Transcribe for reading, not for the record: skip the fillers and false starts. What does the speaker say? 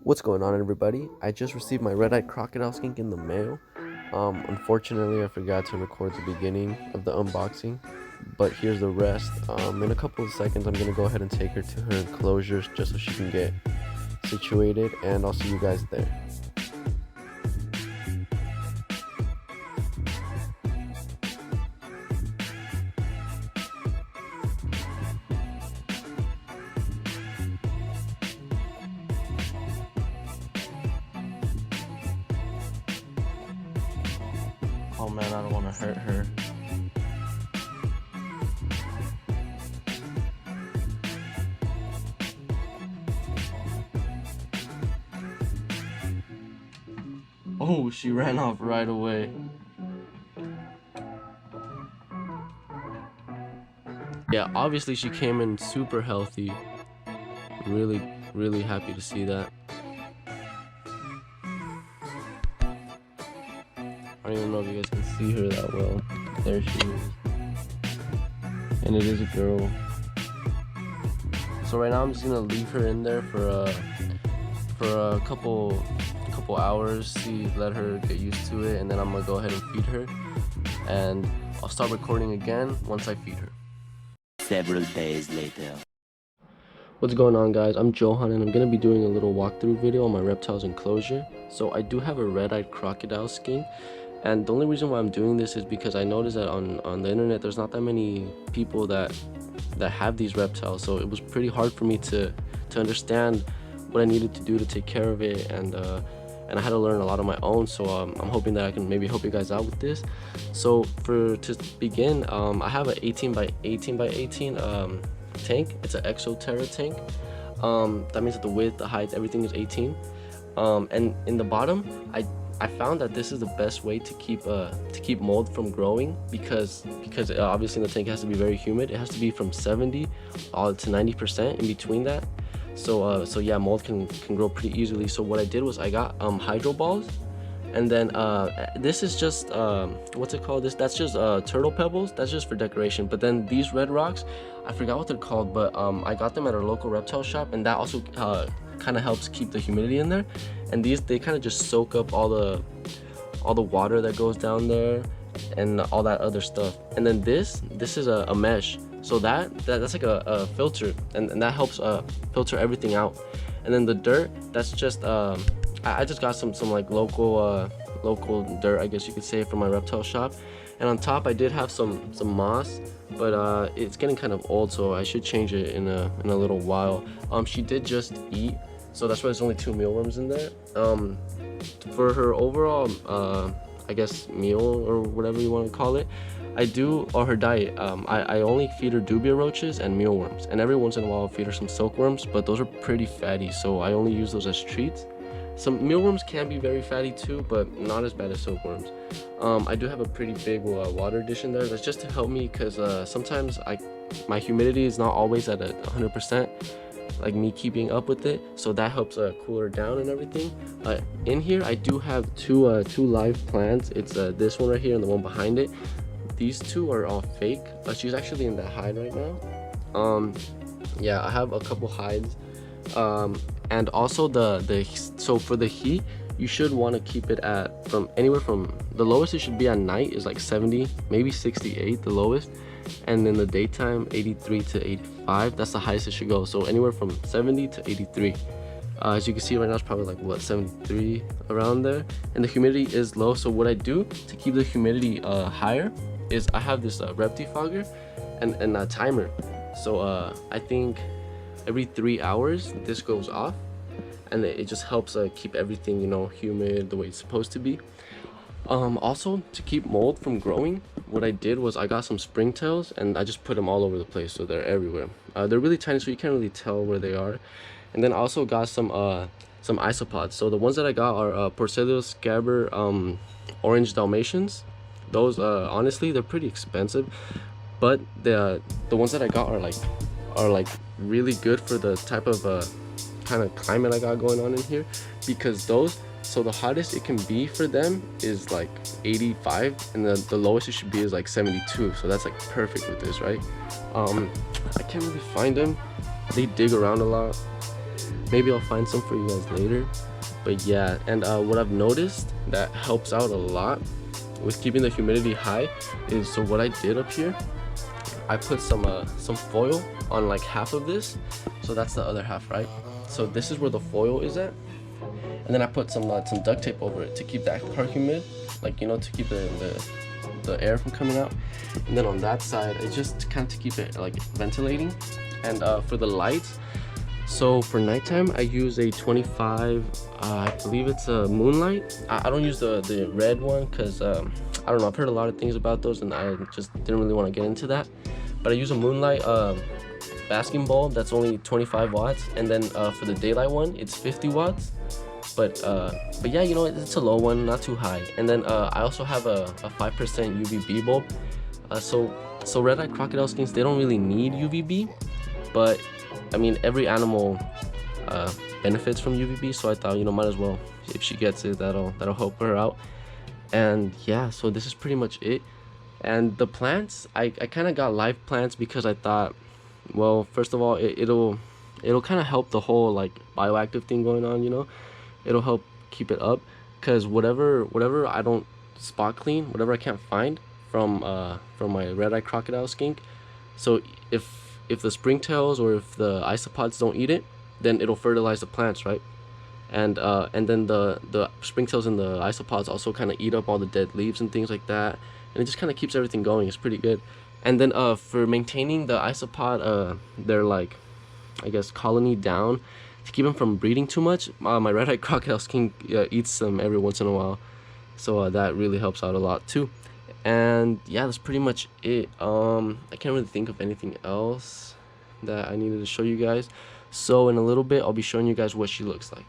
What's going on, everybody? I just received my red-eyed crocodile skink in the mail. Unfortunately, I forgot to record the beginning of the unboxing, but here's the rest. In a couple of seconds, I'm gonna go ahead and take her to her enclosures just so she can get situated, and I'll see you guys there. Oh man, I don't want to hurt her. Oh, she ran off right away. Yeah, obviously she came in super healthy. Really happy to see that. I don't even know if you guys can see her that well. There she is. And it is a girl. So right now I'm just gonna leave her in there for a couple hours, let her get used to it, and then I'm gonna go ahead and feed her. And I'll start recording again once I feed her. Several days later. What's going on, guys? I'm Johan, and I'm gonna be doing a little walkthrough video on my reptiles enclosure. So I do have a red-eyed crocodile skink, and the only reason why I'm doing this is because I noticed that on the internet there's not that many people that have these reptiles, so it was pretty hard for me to understand what I needed to do to take care of it, and I had to learn a lot on my own. So I'm hoping that I can maybe help you guys out with this. So to begin, I have an 18 by 18 by 18 tank. It's an Exoterra tank. That means that the width, the height, everything is 18. And in the bottom, I found that this is the best way to keep mold from growing, because obviously the tank has to be very humid. It has to be from 70 to 90% in between that. So yeah, mold can grow pretty easily. So what I did was I got hydro balls, and then this is just what's it called? That's just turtle pebbles. That's just for decoration. But then these red rocks, I forgot what they're called, but I got them at our local reptile shop, and that also kind of helps keep the humidity in there. And these, they kind of just soak up all the water that goes down there and all that other stuff. And then this is a mesh, so that's like a filter, and that helps filter everything out. And then the dirt, that's just I just got some like local dirt, I guess you could say, from my reptile shop. And on top I did have some moss, but it's getting kind of old, so I should change it in a little while. She did just eat, so that's why there's only 2 mealworms in there. For her overall I guess meal, or whatever you want to call it, or her diet, I only feed her dubia roaches and mealworms, and every once in a while I'll feed her some silkworms, but those are pretty fatty, so I only use those as treats. Some mealworms can be very fatty too, but not as bad as silkworms. I do have a pretty big water dish in there. That's just to help me, because sometimes my humidity is not always at 100%, like me keeping up with it, so that helps cool her down and everything. In here I do have two live plants. It's this one right here and the one behind it. These two are all fake. She's actually in that hide right now. Yeah, I have a couple hides. And also so for the heat, you should want to keep it at anywhere from the lowest it should be at night is like 70, maybe 68, the lowest, and in the daytime 83 to 85. That's the highest it should go. So anywhere from 70 to 83. As you can see right now, it's probably like, what, 73, around there. And the humidity is low, so what I do to keep the humidity higher is I have this Reptifogger and a timer. So I think every 3 hours this goes off, and it just helps keep everything, humid the way it's supposed to be. Also, to keep mold from growing, what I did was I got some springtails, and I just put them all over the place, so they're everywhere. They're really tiny, so you can't really tell where they are. And then I also got some isopods. So the ones that I got are Porcellus scaber orange Dalmatians. Those honestly, they're pretty expensive, but the ones that I got are like really good for the type of kind of climate I got going on in here, because so the hottest it can be for them is like 85, and the lowest it should be is like 72. So that's like perfect with this, right? I can't really find them. They dig around a lot. Maybe I'll find some for you guys later. But yeah, and what I've noticed that helps out a lot with keeping the humidity high is, so what I did up here, I put some foil on like half of this, so that's the other half, right? So this is where the foil is at, and then I put some duct tape over it to keep that part humid, like, you know, to keep the air from coming out. And then on that side, it's just kind of to keep it like ventilating. And for the lights, so for nighttime I use a 25, I believe it's a moonlight. I don't use the red one because I don't know, I've heard a lot of things about those and I just didn't really want to get into that. But I use a moonlight basking bulb that's only 25 watts, and then for the daylight one it's 50 watts. But yeah, you know, it's a low one, not too high. And then I also have a 5% UVB bulb. So red-eyed crocodile skinks, they don't really need UVB, but I mean, every animal benefits from UVB, so I thought, you know, might as well, if she gets it, that'll help her out. And yeah, so this is pretty much it. And the plants, I kind of got live plants because I thought, well, first of all, it'll kind of help the whole like bioactive thing going on, you know. It'll help keep it up, because whatever I don't spot clean, whatever I can't find from my red-eyed crocodile skink, so if the springtails or if the isopods don't eat it, then it'll fertilize the plants, right? And then the springtails and the isopods also kind of eat up all the dead leaves and things like that, and it just kind of keeps everything going. It's pretty good. And then for maintaining the isopod, their like, I guess, colony down, to keep them from breeding too much, my red-eyed crocodile skink eats them every once in a while, so that really helps out a lot too. And yeah, that's pretty much it. I can't really think of anything else that I needed to show you guys, so in a little bit I'll be showing you guys what she looks like.